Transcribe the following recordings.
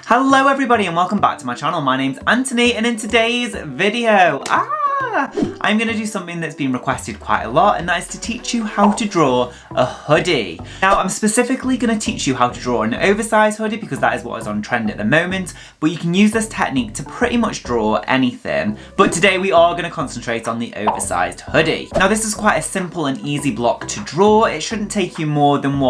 Hello everybody and welcome back to my channel. My name's Antony and in today's video, I'm going to do something that's been requested quite a lot, and that is to teach you how to draw a hoodie. Now I'm specifically going to teach you how to draw an oversized hoodie because that is what is on trend at the moment, but you can use this technique to pretty much draw anything. But today we are going to concentrate on the oversized hoodie. Now this is quite a simple and easy block to draw. It shouldn't take you more than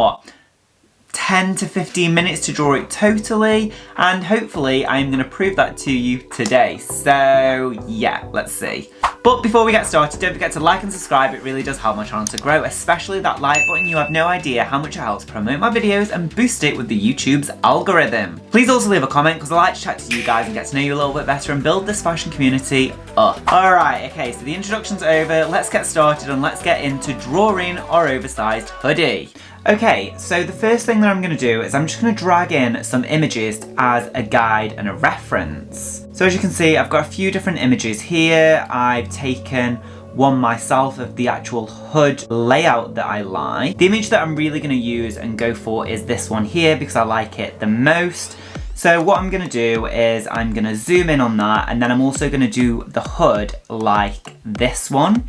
10 to 15 minutes to draw it totally, and hopefully I'm going to prove that to you today. So yeah, let's see. But before we get started, don't forget to like and subscribe. It really does help my channel to grow, especially that like button. You have no idea how much it helps promote my videos and boost it with the YouTube's algorithm. Please also leave a comment because I like to chat to you guys and get to know you a little bit better and build this fashion community up. Alright, okay, so the introduction's over. Let's get started and let's get into drawing our oversized hoodie. Okay, so the first thing that I'm going to do is I'm just going to drag in some images as a guide and a reference. So as you can see, I've got a few different images here. I've taken one myself of the actual hood layout that I like. The image that I'm really going to use and go for is this one here because I like it the most. So what I'm going to do is I'm going to zoom in on that, and then I'm also going to do the hood like this one.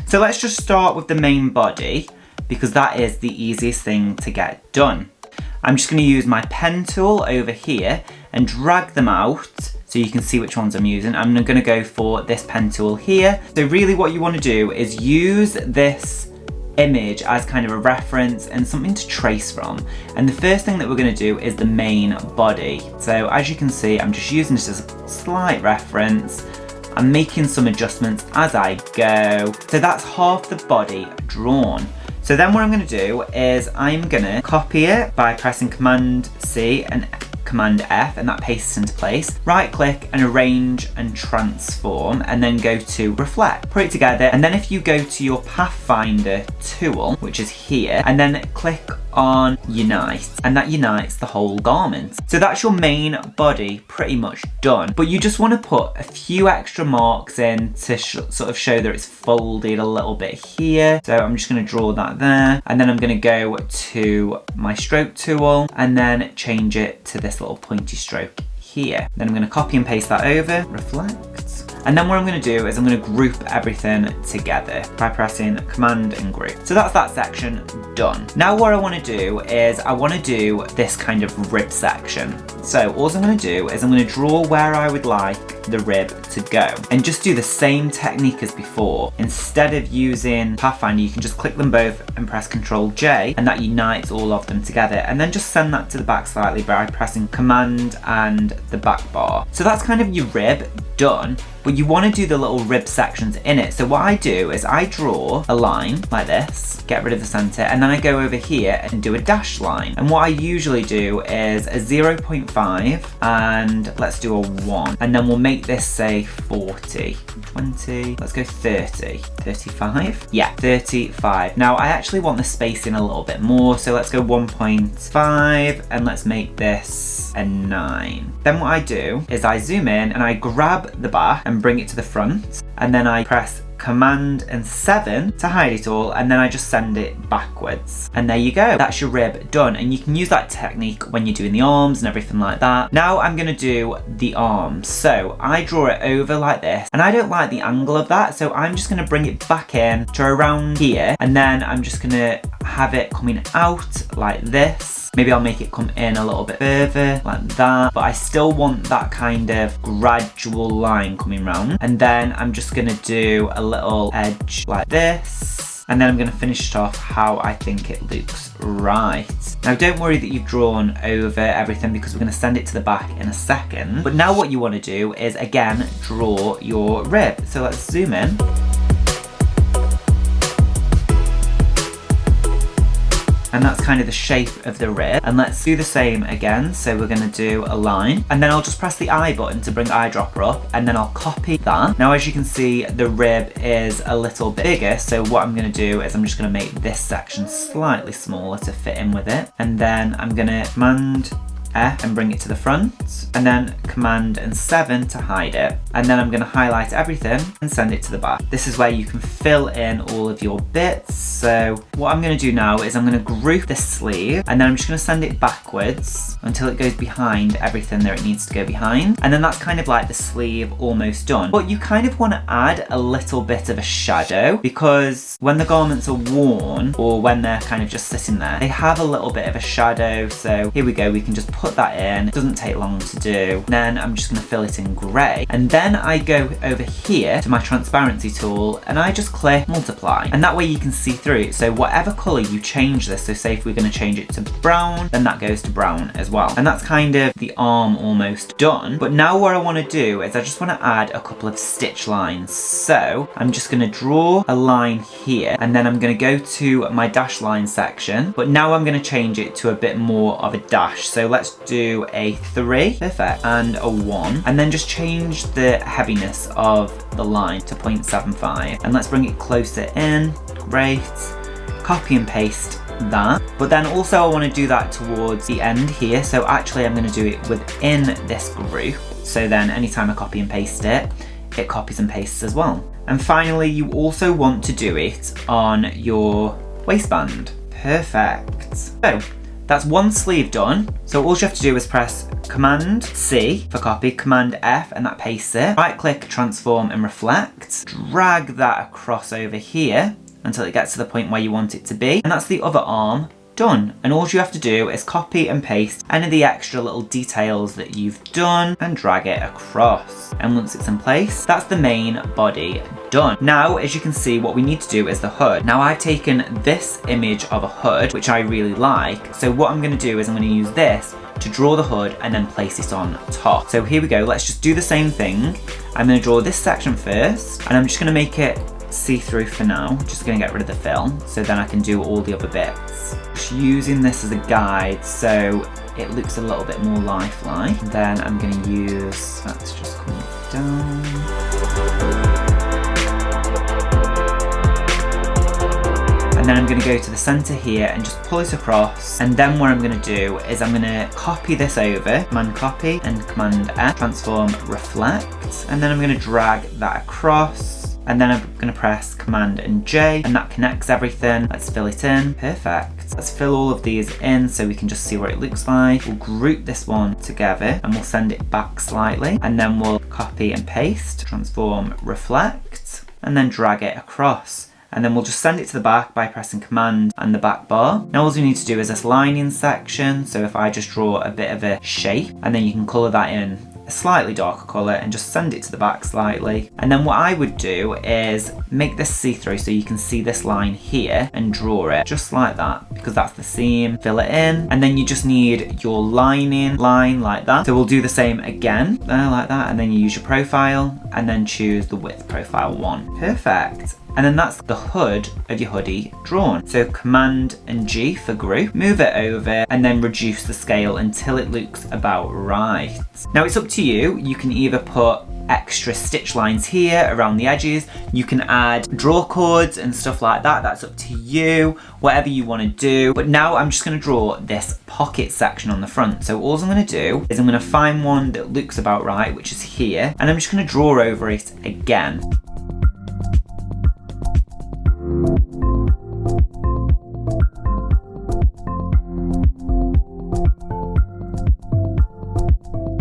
So let's just start with the main body, because that is the easiest thing to get done. I'm just going to use my pen tool over here and drag them out so you can see which ones I'm using. I'm going to go for this pen tool here. So really what you want to do is use this image as kind of a reference and something to trace from. And the first thing that we're going to do is the main body. So as you can see, I'm just using this as a slight reference. I'm making some adjustments as I go. So that's half the body drawn. So then what I'm going to do is I'm going to copy it by pressing Command C and Command F, and that pastes into place. Right click and arrange and transform, and then go to reflect. Put it together, and then if you go to your Pathfinder tool, which is here, and then click on unite, and that unites the whole garment. So that's your main body pretty much done, but you just want to put a few extra marks in to sort of show that it's folded a little bit here. So I'm just going to draw that there, and then I'm going to go to my stroke tool and then change it to this little pointy stroke here. Then I'm going to copy and paste that over, reflect. And then what I'm going to do is I'm going to group everything together by pressing Command and Group. So that's that section done. Now what I want to do is I want to do this kind of rib section. So all I'm going to do is I'm going to draw where I would like the rib to go and just do the same technique as before. Instead of using Pathfinder, you can just click them both and press Ctrl J, and that unites all of them together, and then just send that to the back slightly by pressing Command and the back bar. So that's kind of your rib done, but you want to do the little rib sections in it. So what I do is I draw a line like this, get rid of the center, and then I go over here and do a dashed line. And what I usually do is a 0.5 and let's do a 1, and then we'll make this say 40, 20, let's go 30, 35, yeah, 35. Now I actually want the spacing a little bit more, so let's go 1.5 and let's make this a 9. Then what I do is I zoom in and I grab the back and bring it to the front, and then I press Command and 7 to hide it all, and then I just send it backwards. And there you go, that's your rib done, and you can use that technique when you're doing the arms and everything like that. Now I'm going to do the arms. So I draw it over like this, and I don't like the angle of that, so I'm just going to bring it back in to around here, and then I'm just going to have it coming out like this. Maybe I'll make it come in a little bit further like that, but I still want that kind of gradual line coming round. And then I'm just going to do a little edge like this, and then I'm going to finish it off how I think it looks right. Now don't worry that you've drawn over everything because we're going to send it to the back in a second. But now what you want to do is again draw your rib. So let's zoom in. And that's kind of the shape of the rib. And let's do the same again. So we're going to do a line, and then I'll just press the I button to bring eyedropper up, and then I'll copy that. Now as you can see, the rib is a little bit bigger, so what I'm going to do is I'm just going to make this section slightly smaller to fit in with it, and then I'm going to Command F and bring it to the front, and then Command and 7 to hide it. And then I'm going to highlight everything and send it to the back. This is where you can fill in all of your bits. So what I'm going to do now is I'm going to group this sleeve, and then I'm just going to send it backwards until it goes behind everything that it needs to go behind. And then that's kind of like the sleeve almost done. But you kind of want to add a little bit of a shadow, because when the garments are worn or when they're kind of just sitting there, they have a little bit of a shadow. So here we go, we can just put that in. It doesn't take long to do. Then I'm just going to fill it in grey, and then I go over here to my transparency tool and I just click multiply, and that way you can see through. So whatever colour you change this, so say if we're going to change it to brown, then that goes to brown as well. And that's kind of the arm almost done. But now what I want to do is I just want to add a couple of stitch lines. So I'm just going to draw a line here, and then I'm going to go to my dash line section, but now I'm going to change it to a bit more of a dash. So let's do a 3, perfect, and a 1, and then just change the heaviness of the line to 0.75, and let's bring it closer in. Great. Copy and paste that. But then also I want to do that towards the end here, so actually I'm going to do it within this group, so then anytime I copy and paste it, it copies and pastes as well. And finally, you also want to do it on your waistband. Perfect. So that's one sleeve done. So all you have to do is press Command C for copy, Command F, and that pastes it. Right click, transform and reflect. Drag that across over here until it gets to the point where you want it to be. And that's the other arm done. And all you have to do is copy and paste any of the extra little details that you've done and drag it across. And once it's in place, that's the main body done. Now, as you can see, what we need to do is the hood. Now I've taken this image of a hood, which I really like. So what I'm going to do is I'm going to use this to draw the hood and then place it on top. So here we go. Let's just do the same thing. I'm going to draw this section first, and I'm just going to make it see-through for now. Just going to get rid of the fill, so then I can do all the other bits. Just using this as a guide so it looks a little bit more lifelike. Then I'm going to use that to just come down. And then I'm going to go to the center here and just pull it across. And then what I'm going to do is I'm going to copy this over, Command copy and Command F, transform, reflect. And then I'm going to drag that across. And then I'm going to press Command and J, and that connects everything. Let's fill it in. Perfect. Let's fill all of these in so we can just see what it looks like. We'll group this one together and we'll send it back slightly. And then we'll copy and paste, transform, reflect, and then drag it across. And then we'll just send it to the back by pressing Command and the back bar. Now all we need to do is this lining section. So if I just draw a bit of a shape, and then you can colour that in a slightly darker colour and just send it to the back slightly. And then what I would do is make this see-through so you can see this line here and draw it just like that, because that's the seam. Fill it in, and then you just need your lining line like that. So we'll do the same again, there like that, and then you use your profile and then choose the width profile 1. Perfect. And then that's the hood of your hoodie drawn. So Command and G for group, move it over, and then reduce the scale until it looks about right. Now it's up to you. You can either put extra stitch lines here around the edges. You can add draw cords and stuff like that. That's up to you, whatever you want to do. But now I'm just going to draw this pocket section on the front. So all I'm going to do is I'm going to find one that looks about right, which is here, and I'm just going to draw over it again.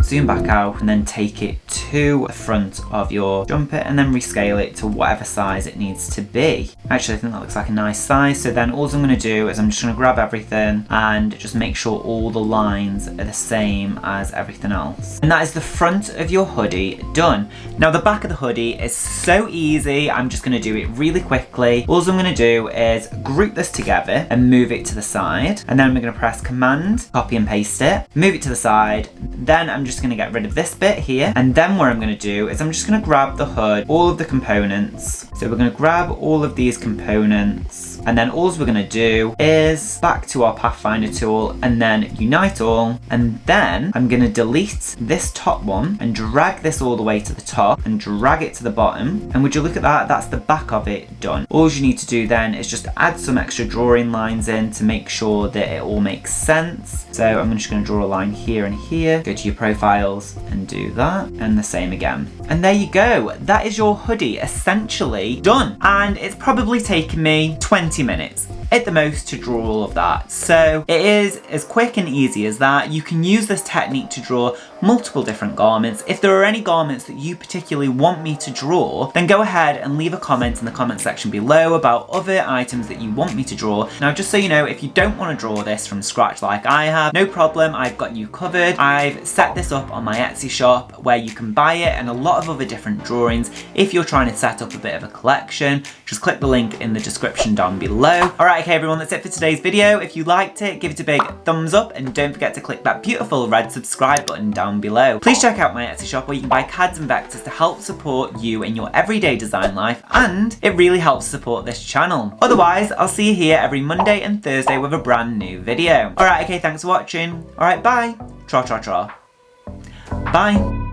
Zoom back out and then take it to the front of your jumper and then rescale it to whatever size it needs to be. Actually, I think that looks like a nice size. So then all I'm going to do is I'm just going to grab everything and just make sure all the lines are the same as everything else. And that is the front of your hoodie done. Now the back of the hoodie is so easy. I'm just going to do it really quickly. All I'm going to do is group this together and move it to the side. And then I'm going to press Command, copy and paste it, move it to the side. Then I'm just going to get rid of this bit here, and then what I'm going to do is I'm just going to grab the hood, all of the components. So we're going to grab all of these components And then all we're gonna do is back to our Pathfinder tool and then unite all. And then I'm gonna delete this top one and drag this all the way to the top and drag it to the bottom. And would you look at that? That's the back of it done. All you need to do then is just add some extra drawing lines in to make sure that it all makes sense. So I'm just gonna draw a line here and here. Go to your profiles and do that. And the same again. And there you go. That is your hoodie essentially done. And it's probably taken me 20 minutes at the most to draw all of that. So it is as quick and easy as that. You can use this technique to draw multiple different garments. If there are any garments that you particularly want me to draw, then go ahead and leave a comment in the comment section below about other items that you want me to draw. Now, just so you know, if you don't want to draw this from scratch like I have, no problem, I've got you covered. I've set this up on my Etsy shop where you can buy it and a lot of other different drawings. If you're trying to set up a bit of a collection, just click the link in the description down below. All right, okay everyone, that's it for today's video. If you liked it, give it a big thumbs up and don't forget to click that beautiful red subscribe button down below. Please check out my Etsy shop where you can buy cards and vectors to help support you in your everyday design life, and it really helps support this channel. Otherwise, I'll see you here every Monday and Thursday with a brand new video. All right, okay, thanks for watching. All right, bye. Tra tra tra. Bye.